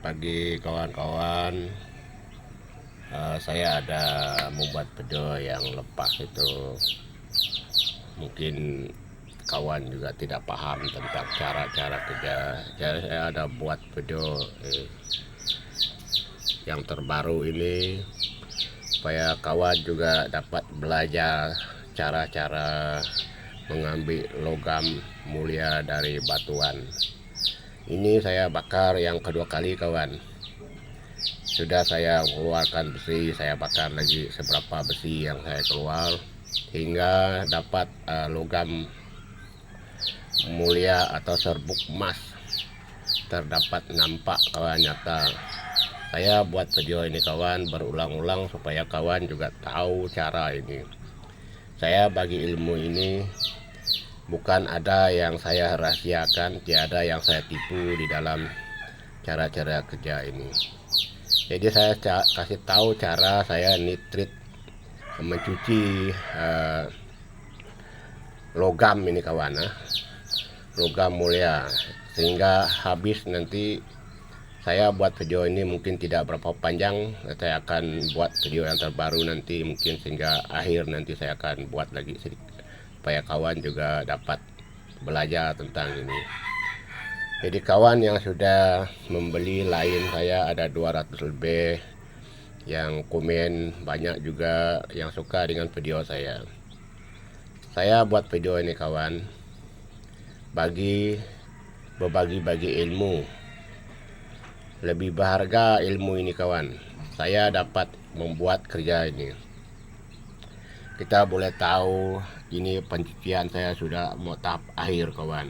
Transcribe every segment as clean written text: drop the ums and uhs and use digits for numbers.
Selamat pagi kawan-kawan. Saya ada membuat video yang lepas itu. Mungkin kawan juga tidak paham tentang cara-cara kerja. Jadi saya ada buat video yang terbaru ini supaya kawan juga dapat belajar cara-cara mengambil logam mulia dari batuan. Ini saya bakar yang kedua kali kawan. Sudah saya keluarkan besi, saya bakar lagi seberapa besi yang saya keluar hingga dapat logam mulia atau serbuk emas. Terdapat nampak kawan nyata. Saya buat video ini kawan berulang-ulang supaya kawan juga tahu cara ini. Saya bagi ilmu ini bukan ada yang saya rahasiakan, tiada yang saya tipu di dalam cara-cara kerja ini. Jadi saya kasih tahu cara saya nitrit mencuci logam ini kawan, logam mulia, sehingga habis nanti saya buat video ini mungkin tidak berapa panjang. Saya akan buat video yang terbaru nanti mungkin sehingga akhir nanti saya akan buat lagi sedikit supaya kawan juga dapat belajar tentang ini. Jadi kawan yang sudah membeli lain saya ada 200 lebih yang komen, banyak juga yang suka dengan video saya. Saya buat video ini kawan berbagi ilmu. Lebih berharga ilmu ini kawan. Saya dapat membuat kerja ini. Kita boleh tahu ini pencucian saya sudah mau tahap akhir kawan.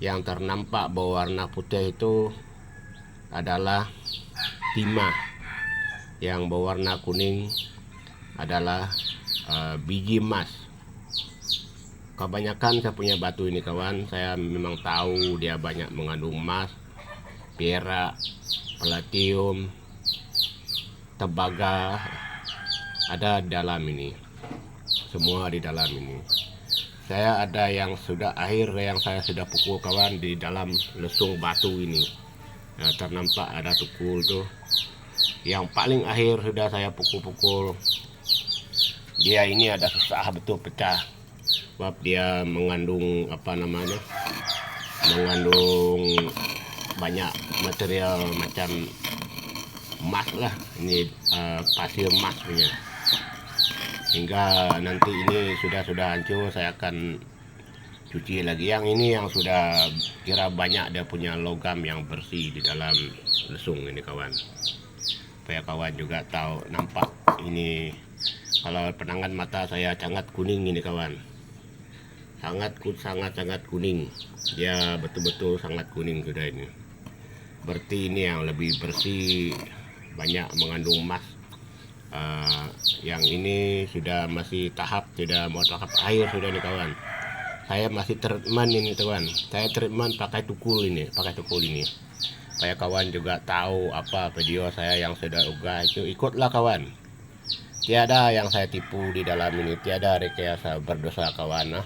Yang ternampak berwarna putih itu adalah timah. Yang berwarna kuning adalah biji emas. Kebanyakan saya punya batu ini kawan, saya memang tahu dia banyak mengandung emas, perak, palladium, tembaga, ada di dalam ini. Semua di dalam ini. Saya ada yang sudah akhir yang saya sudah pukul kawan di dalam lesung batu ini. Nah, ternampak ada tukul tuh. Yang paling akhir sudah saya pukul-pukul. Dia ini ada susah betul pecah. Sebab dia mengandung mengandung banyak material macam emas lah. Ini pasir emas punya. Hingga nanti ini sudah hancur, saya akan cuci lagi. Yang ini yang sudah kira banyak dia punya logam yang bersih di dalam lesung ini kawan. Supaya kawan juga tahu, nampak ini kalau penangan mata saya sangat kuning ini kawan. Sangat kuning. Dia betul-betul sangat kuning sudah ini. Berarti ini yang lebih bersih, banyak mengandung emas. Yang ini sudah masih sudah mau tahap akhir sudah nih kawan. Saya masih treatment ini kawan. Saya treatment pakai tukul ini, supaya kawan juga tahu apa video saya yang sudah unggah itu, ikutlah kawan. Tiada yang saya tipu di dalam ini, tiada rekayasa berdosa kawan.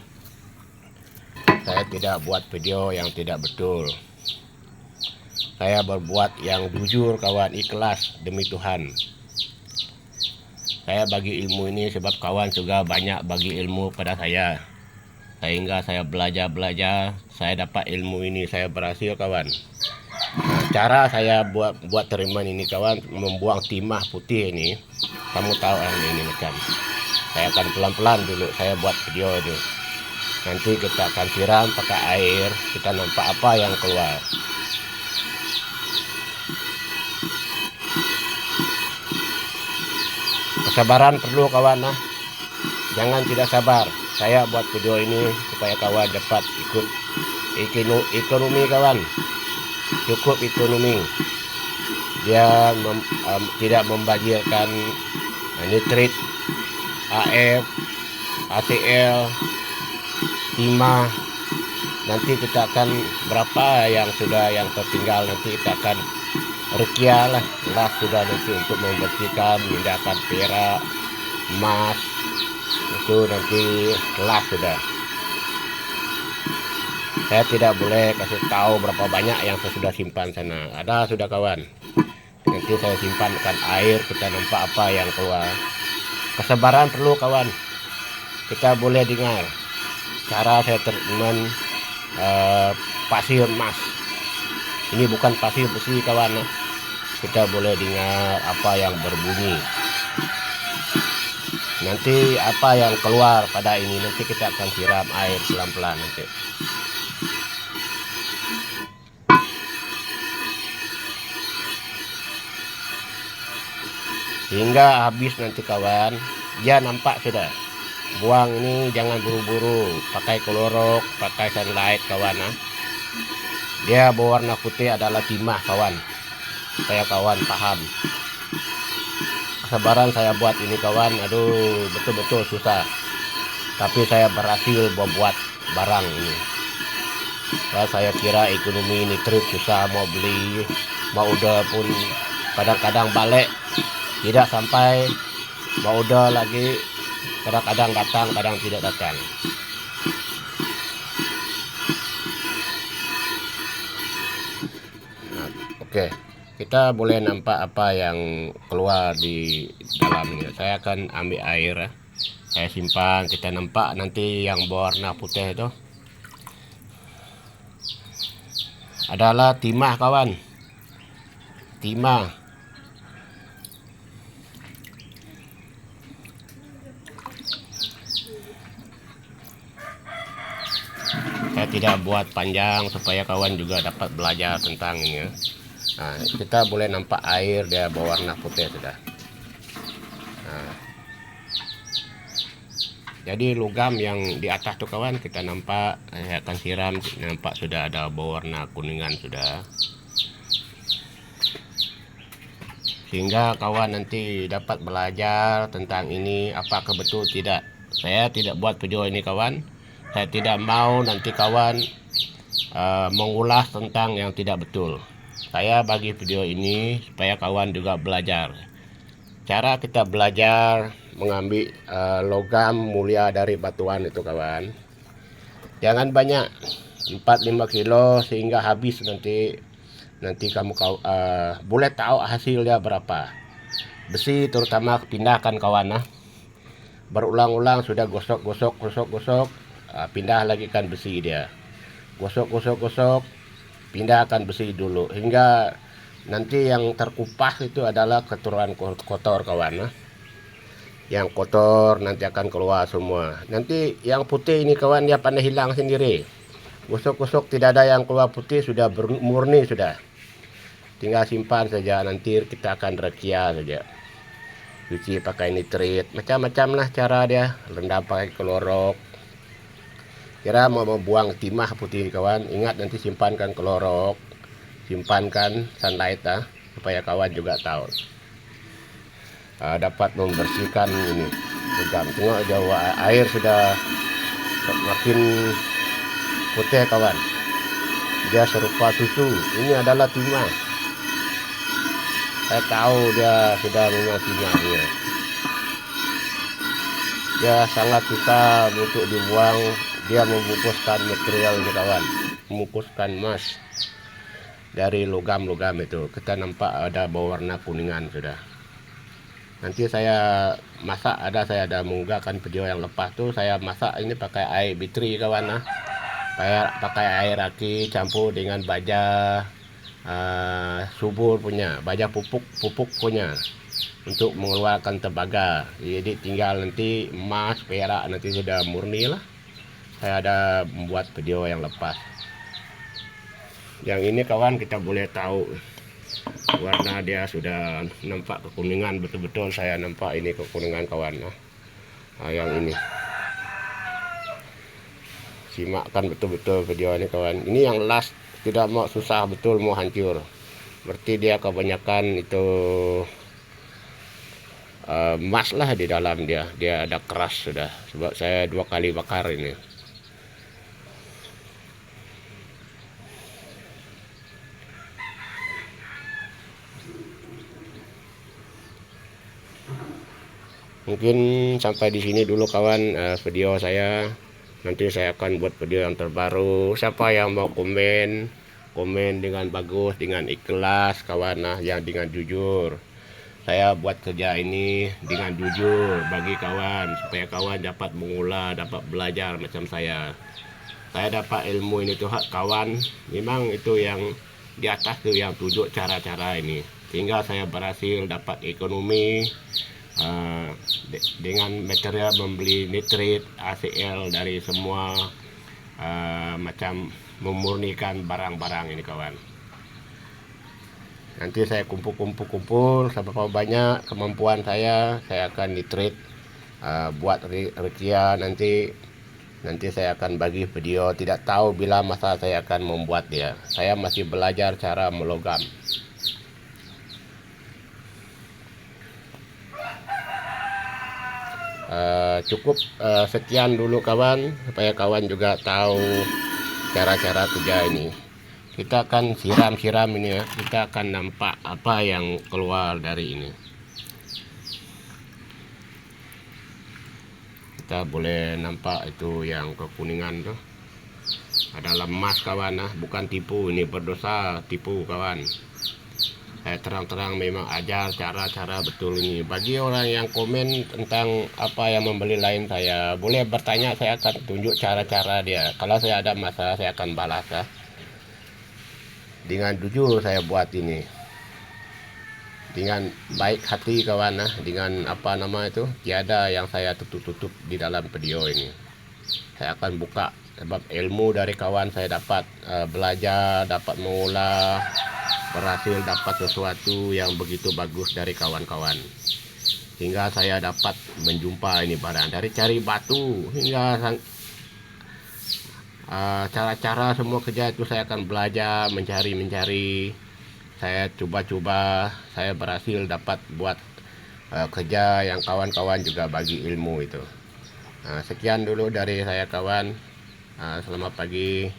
Saya tidak buat video yang tidak betul. Saya berbuat yang jujur kawan, ikhlas demi Tuhan. Saya bagi ilmu ini sebab kawan juga banyak bagi ilmu pada saya. Sehingga saya belajar, saya dapat ilmu ini, saya berhasil kawan. Nah, cara saya buat treatment ini kawan, membuang timah putih ini. Kamu tahu ini macam. Saya akan pelan-pelan dulu saya buat video itu. Nanti kita akan siram pakai air, kita nampak apa yang keluar. Kesabaran perlu kawan, jangan tidak sabar. Saya buat video ini supaya kawan dapat ikut ekonomi kawan, cukup ekonomi. Dia tidak membazirkan nitrit, AF, ACL, timah. Nanti kita akan berapa yang tertinggal, nanti kita akan rekia lah sudah nanti untuk membersihkan, memindahkan perak, emas itu nanti kelas sudah. Saya tidak boleh kasih tahu berapa banyak yang saya sudah simpan sana. Ada sudah kawan. Nanti saya simpankan air, kita nampak apa yang keluar. Kesabaran perlu kawan. Kita boleh dengar cara saya treatment pasir emas. Ini bukan pasir besi kawan. Kita boleh dengar apa yang berbunyi. Nanti apa yang keluar pada ini, nanti kita akan siram air pelan-pelan nanti. Hingga habis nanti kawan, dia nampak sudah. Buang ini jangan buru-buru, pakai klorok, pakai sunlight kawan. Dia berwarna putih adalah timah kawan, supaya kawan paham. Kesabaran saya buat ini kawan, aduh betul-betul susah. Tapi saya berhasil membuat barang ini. Saya kira ekonomi ini trip susah, mau beli, mau udah pun kadang-kadang balik. Tidak sampai, mau udah lagi, kadang-kadang datang, kadang tidak datang. Nah, oke, kita boleh nampak apa yang keluar di dalamnya. Saya akan ambil air, saya simpan, kita nampak nanti yang berwarna putih itu adalah timah kawan, timah. Saya tidak buat panjang supaya kawan juga dapat belajar tentang ini. Nah, kita boleh nampak air dia berwarna putih sudah. Nah, jadi logam yang di atas tuh kawan kita nampak, saya akan siram, nampak sudah ada berwarna kuningan sudah. Sehingga kawan nanti dapat belajar tentang ini apakah betul tidak. Saya tidak buat video ini kawan. Saya tidak mau nanti kawan mengulas tentang yang tidak betul. Saya bagi video ini supaya kawan juga belajar. Cara kita belajar mengambil logam mulia dari batuan itu kawan. Jangan banyak, 4-5 kilo sehingga habis nanti kamu boleh tahu hasilnya berapa. Besi terutama pindahkan kawan. Berulang-ulang sudah gosok, pindah lagi kan besi dia, gosok, pindahkan besi dulu hingga nanti yang terkupas itu adalah kotoran kotor kawan. Yang kotor nanti akan keluar semua. Nanti yang putih ini kawan dia pandai hilang sendiri. Gosok tidak ada yang keluar putih, sudah murni sudah. Tinggal simpan saja, nanti kita akan rekia saja. Cuci pakai nitrit, macam-macam lah cara dia. Rendam pakai klorok. Kira mau membuang timah putih kawan, ingat nanti simpankan klorok, simpankan sunlight supaya kawan juga tahu. Dapat membersihkan ini. Tengok jauh air sudah makin putih kawan. Dia serupa susu. Ini adalah timah. Saya tahu dia sudah memang timahnya. Dia sangat susah untuk dibuang. Dia membungkuskan material ini kawan, membungkuskan emas dari logam-logam itu. Kita nampak ada berwarna kuningan sudah. Nanti saya masak, saya ada mengunggahkan video yang lepas tuh, saya masak ini pakai air bitri kawan. Pakai air aki campur dengan baja subur punya, baja pupuk punya, untuk mengeluarkan tembaga. Jadi tinggal nanti emas, perak nanti sudah murni lah. Saya ada membuat video yang lepas. Yang ini kawan kita boleh tahu warna dia sudah nampak kekuningan, betul-betul saya nampak ini kekuningan kawan. Yang ini simakkan betul-betul video ini kawan. Ini yang last, tidak mau susah betul, mau hancur. Berarti dia kebanyakan itu emas lah di dalam dia ada keras sudah, sebab saya 2 kali bakar ini. Mungkin sampai di sini dulu kawan video saya. Nanti saya akan buat video yang terbaru. Siapa yang mau komen dengan bagus, dengan ikhlas kawan, nah yang dengan jujur. Saya buat kerja ini dengan jujur bagi kawan, supaya kawan dapat mengulah, dapat belajar macam saya. Saya dapat ilmu ini tuh kawan, memang itu yang di atas tuh yang tunjuk cara-cara ini, sehingga saya berhasil dapat ekonomi dengan material membeli nitrit, ACL dari semua macam memurnikan barang-barang ini kawan. Nanti saya kumpul seberapa banyak kemampuan saya akan nitrit buat rekia. Nanti saya akan bagi video, tidak tahu bila masa saya akan membuat dia. Saya masih belajar cara melogam. Cukup sekian dulu kawan, supaya kawan juga tahu cara-cara kerja ini. Kita akan siram ini ya, kita akan nampak apa yang keluar dari ini. Kita boleh nampak itu yang kekuningan tuh, ada lemas kawan, bukan tipu, ini berdosa tipu kawan. Saya terang-terang memang ajar cara-cara betul ini. Bagi orang yang komen tentang apa yang membeli lain, saya boleh bertanya, saya akan tunjuk cara-cara dia. Kalau saya ada masalah, saya akan balas ya. Dengan jujur saya buat ini, dengan baik hati kawan, dengan apa nama itu, tiada yang saya tutup-tutup di dalam video ini. Saya akan buka, sebab ilmu dari kawan saya dapat belajar, dapat mengolah, berhasil dapat sesuatu yang begitu bagus dari kawan-kawan, hingga saya dapat menjumpa ini barang, dari cari batu hingga cara-cara semua kerja itu saya akan belajar, mencari, saya coba-coba, saya berhasil dapat buat kerja yang kawan-kawan juga bagi ilmu itu. Sekian dulu dari saya kawan, selamat pagi.